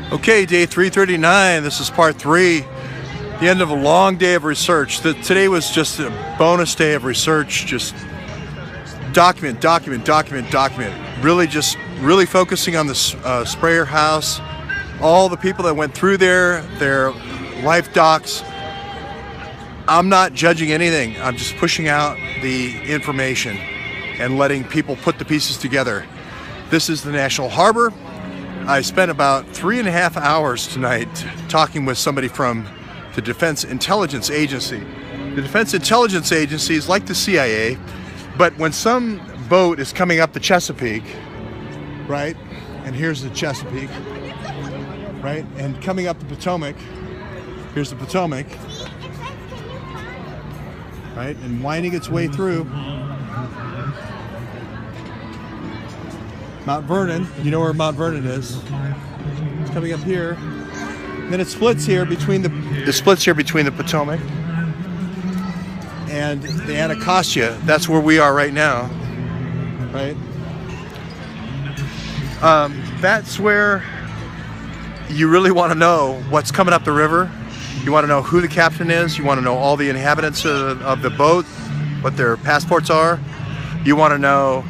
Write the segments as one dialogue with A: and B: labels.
A: Okay, day 339. This is part 3. The end of a long day of research. Today was just a bonus day of research. Just document. Really focusing on the sprayer house. All the people that went through there, their life docs. I'm not judging anything. I'm just pushing out the information and letting people put the pieces together. This is the National Harbor. I spent about 3.5 hours tonight talking with somebody from the Defense Intelligence Agency. The Defense Intelligence Agency is like the CIA, but when some boat is coming up the Chesapeake, right, and here's the Chesapeake, right, and coming up the Potomac, here's the Potomac, right, and winding its way through Mount Vernon. You know where Mount Vernon is. It's coming up here. Then it splits here between the Potomac and the Anacostia. That's where we are right now, right? That's where you really want to know what's coming up the river. You want to know who the captain is. You want to know all the inhabitants of the boat, what their passports are. You want to know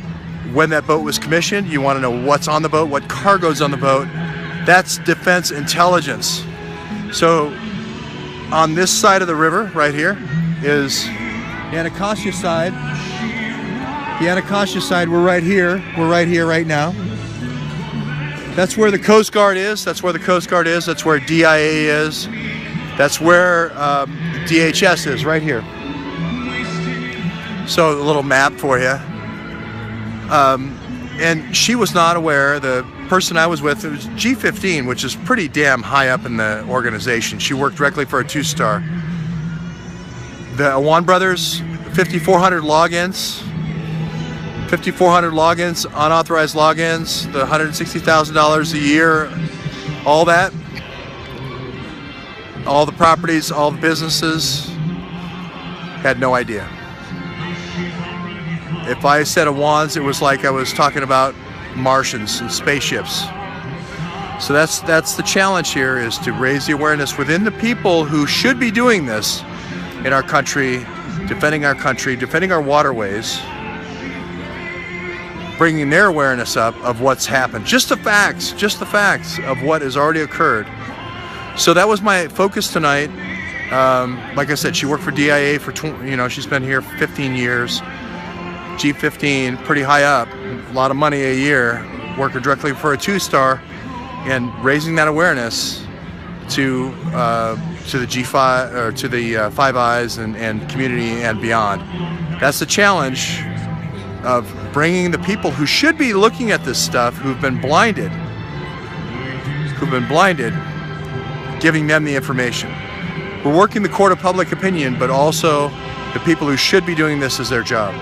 A: when that boat was commissioned. You want to know what's on the boat, what cargo's on the boat. That's defense intelligence. So on this side of the river right here is the Anacostia side. The Anacostia side, we're right here right now. That's where the Coast Guard is. That's where DIA is. That's where DHS is, right here. So a little map for you. And she was not aware. The person I was with, it was G15, which is pretty damn high up in the organization. She worked directly for a 2-star. The Awan brothers, 5,400 logins, unauthorized logins, the $160,000 a year, all that, all the properties, all the businesses, had no idea. If I said Awans, it was like I was talking about Martians and spaceships. So that's the challenge here, is to raise the awareness within the people who should be doing this in our country, defending our waterways, bringing their awareness up of what's happened. Just the facts of what has already occurred. So that was my focus tonight. Like I said, she worked for DIA for, she's been here for 15 years. G15, pretty high up, a lot of money a year, working directly for a 2-star, and raising that awareness to the G5 or to the Five Eyes and community and beyond. That's the challenge of bringing the people who should be looking at this stuff, who've been blinded, giving them the information. We're working the court of public opinion, but also the people who should be doing this as their job.